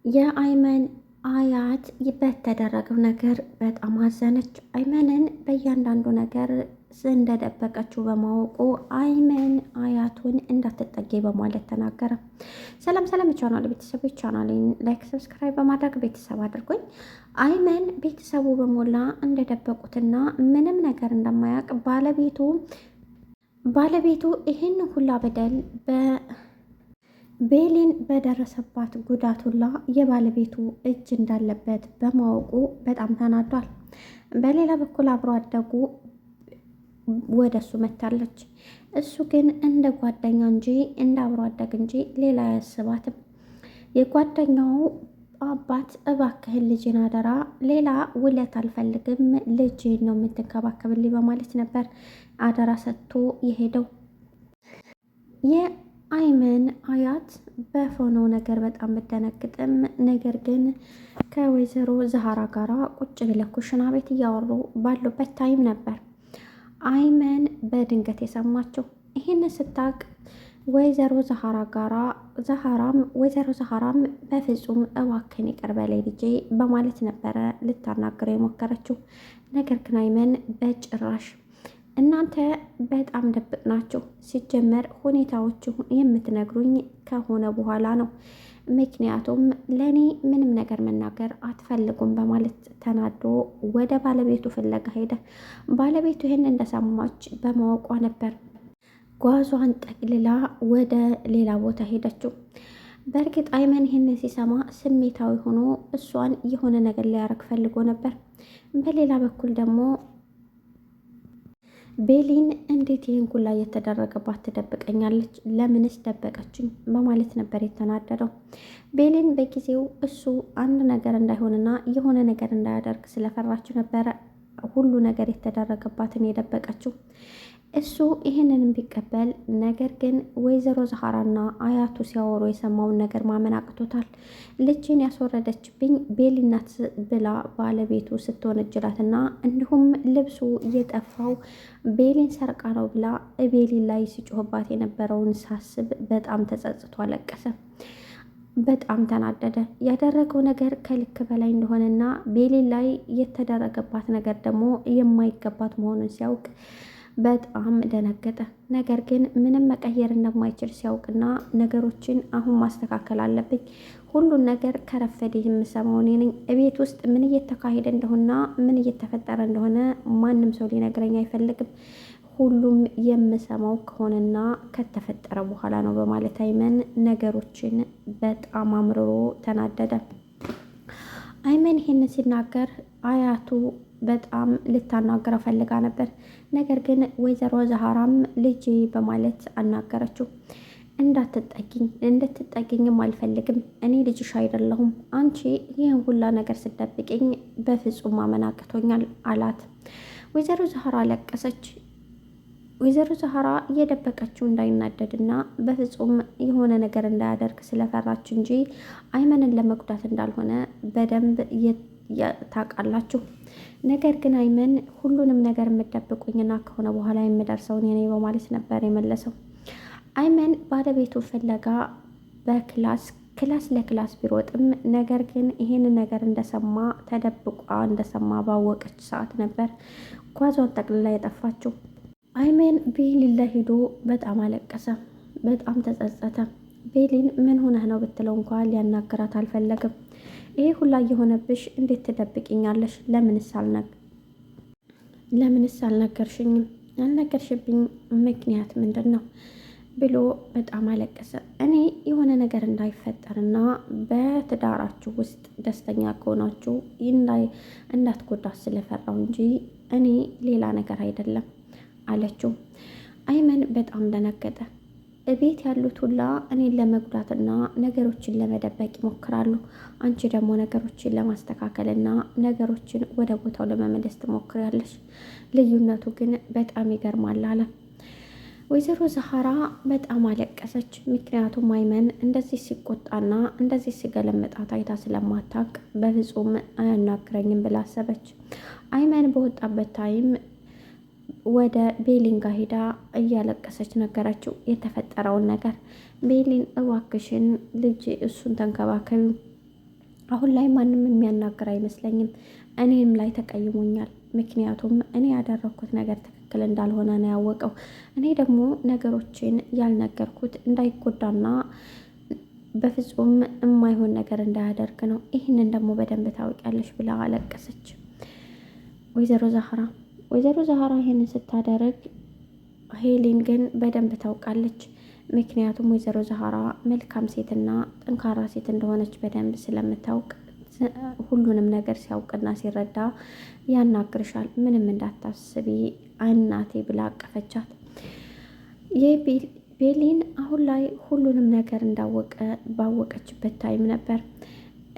የአይመን አያት በተደረገው ነገር በጣም አዘነች። አይመንን በእያንዳንዱ ነገር እንደደበቀችው በማወቁ አይመን አያቱን እንዳትጠጌ በማለት ተናገረ። ሰላም ሰላም፣ የቻናል ቤተሰቦች ቻናሌን ላይክ፣ ሰብስክራይብ በማድረግ ቤተሰብ አድርጎኝ። አይመን ቤተሰቡ በሞላ እንደደበቁትና ምንም ነገር እንደማያውቅ ባለቤቱ ይህን ሁላ በደል ቤሊን በደረሰባት ጉዳት ሁላ የባለቤቱ እጅ እንዳለበት በማወቁ በጣም ተናዷል። በሌላ በኩል አብሮ አደጉ ወደ እሱ መታለች። እሱ ግን እንደ ጓደኛ እንጂ እንደ አብሮ አደግ እንጂ ሌላ አያስባትም። የጓደኛው አባት እባክህን ልጅን አደራ፣ ሌላ ውለት አልፈልግም፣ ልጅን ነው የምትንከባከብልኝ በማለት ነበር አደራ ሰጥቶ የሄደው። አይመን አያት በሆነው ነገር በጣም ብትደነግጥም ነገር ግን ከወይዘሮ ዛሃራ ጋራ ቁጭ ብለው ኩሽና ቤት እያወሩ ባሉበት ታይም ነበር አይመን በድንገት የሰማችው። ይህን ስታቅ ወይዘሮ ዛሃራም በፍጹም እባክን ይቅር በለኝ ልጄ በማለት ነበረ ልታናግረው የሞከረችው። ነገር ግን አይመን በጭራሽ እናንተ በጣም ደብቅ ናችሁ። ሲጀመር ሁኔታዎች የምትነግሩኝ ከሆነ በኋላ ነው። ምክንያቱም ለእኔ ምንም ነገር መናገር አትፈልጉም በማለት ተናዶ ወደ ባለቤቱ ፍለጋ ሄደ። ባለቤቱ ይህን እንደሰማች በማወቋ ነበር ጓዟን ጠቅልላ ወደ ሌላ ቦታ ሄደችው። በእርግጥ አይመን ይህንን ሲሰማ ስሜታዊ ሆኖ እሷን የሆነ ነገር ሊያረግ ፈልጎ ነበር። በሌላ በኩል ደግሞ ቤሊን እንዴት ይህን ሁላ እየተደረገባት ትደብቀኛለች? ለምንስ ደበቀችኝ? በማለት ነበር የተናደደው። ቤሊን በጊዜው እሱ አንድ ነገር እንዳይሆንና የሆነ ነገር እንዳያደርግ ስለፈራችው ነበረ ሁሉ ነገር የተደረገባትን የደበቀችው። እሱ ይህንንም ቢቀበል ነገር ግን ወይዘሮ ዛሃራና አያቱ ሲያወሩ የሰማውን ነገር ማመን አቅቶታል። ልጅን ያስወረደችብኝ ቤሊ ናት ብላ ባለቤቱ ስትወነጅላትና እንዲሁም ልብሱ እየጠፋው ቤሊን ሰርቃ ነው ብላ ቤሊን ላይ ሲጮህባት የነበረውን ሳስብ በጣም ተጸጽቶ አለቀሰ። በጣም ተናደደ። ያደረገው ነገር ከልክ በላይ እንደሆነና ቤሊን ላይ የተደረገባት ነገር ደግሞ የማይገባት መሆኑን ሲያውቅ በጣም ደነገጠ። ነገር ግን ምንም መቀየር እንደማይችል ሲያውቅና ነገሮችን አሁን ማስተካከል አለብኝ፣ ሁሉን ነገር ከረፈደ የምሰማው እኔ ነኝ፣ እቤት ውስጥ ምን እየተካሄደ እንደሆነና ምን እየተፈጠረ እንደሆነ ማንም ሰው ሊነግረኝ አይፈልግም፣ ሁሉም የምሰማው ከሆነና ከተፈጠረ በኋላ ነው በማለት አይመን ነገሮችን በጣም አምርሮ ተናደደ። አይመን ይሄን ሲናገር አያቱ በጣም ልታናገረው ፈልጋ ነበር። ነገር ግን ወይዘሮ ዛሃራም ልጄ በማለት አናገረችው። እንድትጠጊኝም አልፈልግም፣ እኔ ልጅሽ አይደለሁም፣ አንቺ ይህን ሁላ ነገር ስደብቅኝ በፍጹም ማመን አቅቶኛል አላት። ወይዘሮ ዛሃራ አለቀሰች። ወይዘሮ ዛሃራ እየደበቀችው እንዳይናደድና በፍጹም የሆነ ነገር እንዳያደርግ ስለፈራች እንጂ አይመንን ለመጉዳት እንዳልሆነ በደንብ ታውቃላችሁ። ነገር ግን አይመን ሁሉንም ነገር የምደብቁኝና ከሆነ በኋላ የምደርሰውን የኔ በማለት ነበር የመለሰው። አይመን ባለቤቱ ፍለጋ ክላስ ለክላስ ቢሮጥም ነገር ግን ይህን ነገር እንደሰማ ተደብቋ እንደሰማ ባወቀች ሰዓት ነበር ጓዟን ጠቅልላ የጠፋችው። አይመን ቤሊን ላይ ሄዶ በጣም አለቀሰ። በጣም ተጸጸተ። ቤሊን ምን ሆነህ ነው ብትለው እንኳን ሊያናግራት አልፈለግም። ይሄ ሁላ የሆነብሽ እንዴት ትደብቅኛለሽ? ለምንስ አልነገርሽኝም? ያልነገርሽብኝ ምክንያት ምንድን ነው ብሎ በጣም አለቀሰ። እኔ የሆነ ነገር እንዳይፈጠርና በትዳራችሁ ውስጥ ደስተኛ ከሆናችሁ እንዳትጎዳት ስለፈራው እንጂ እኔ ሌላ ነገር አይደለም አለችው። አይመን በጣም ደነገጠ። እቤት ያሉት ሁላ እኔን ለመጉዳትና ነገሮችን ለመደበቅ ይሞክራሉ። አንቺ ደግሞ ነገሮችን ለማስተካከልና ነገሮችን ወደ ቦታው ለመመለስ ትሞክሪያለሽ። ልዩነቱ ግን በጣም ይገርማል አለ። ወይዘሮ ዛሃራ በጣም አለቀሰች። ምክንያቱም አይመን እንደዚህ ሲቆጣና እንደዚህ ሲገለምጣት አይታ ስለማታውቅ በፍጹም አያናግረኝም ብላ አሰበች። አይመን በወጣበት ታይም ወደ ቤሊን ጋር ሄዳ እያለቀሰች ነገረችው የተፈጠረውን ነገር። ቤሊን እባክሽን ልጅ እሱን ተንከባከቢ፣ አሁን ላይ ማንም የሚያናግር አይመስለኝም። እኔም ላይ ተቀይሞኛል። ምክንያቱም እኔ ያደረኩት ነገር ትክክል እንዳልሆነ ነው ያወቀው። እኔ ደግሞ ነገሮችን ያልነገርኩት እንዳይጎዳና በፍጹም የማይሆን ነገር እንዳያደርግ ነው። ይህንን ደግሞ በደንብ ታውቂያለሽ ብላ አለቀሰች። ወይዘሮ ዛህራ ይህንን ስታደርግ ሄሊን ግን በደንብ ታውቃለች። ምክንያቱም ወይዘሮ ዛህራ መልካም ሴትና ጠንካራ ሴት እንደሆነች በደንብ ስለምታውቅ ሁሉንም ነገር ሲያውቅና ሲረዳ ያናግርሻል፣ ምንም እንዳታስቢ እናቴ ብላ አቀፈቻት። ቤሊን አሁን ላይ ሁሉንም ነገር እንዳወቀ ባወቀችበት ታይም ነበር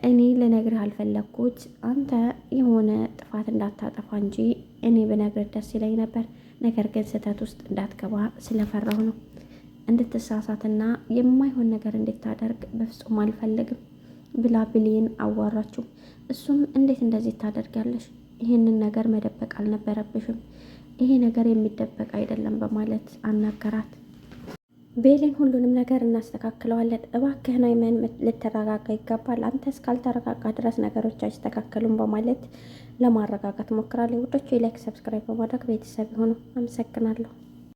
እኔ ልነግርህ አልፈለግኩት አንተ የሆነ ጥፋት እንዳታጠፋ እንጂ እኔ ብነግርህ ደስ ይለኝ ነበር። ነገር ግን ስህተት ውስጥ እንዳትገባ ስለፈራሁ ነው። እንድትሳሳትና የማይሆን ነገር እንድታደርግ በፍጹም አልፈልግም ብላ ብሌን አዋራችው። እሱም እንዴት እንደዚህ ታደርጊያለሽ? ይህንን ነገር መደበቅ አልነበረብሽም። ይሄ ነገር የሚደበቅ አይደለም በማለት አናገራት። ቤሊን ሁሉንም ነገር እናስተካክለዋለን፣ እባክህን አይመን ልተረጋጋ ይገባል፣ አንተ እስካልተረጋጋ ድረስ ነገሮች አይስተካከሉም በማለት ለማረጋጋት ሞክራለሁ። ውዶች ላይክ፣ ሰብስክራይብ በማድረግ ቤተሰብ የሆኑ አመሰግናለሁ።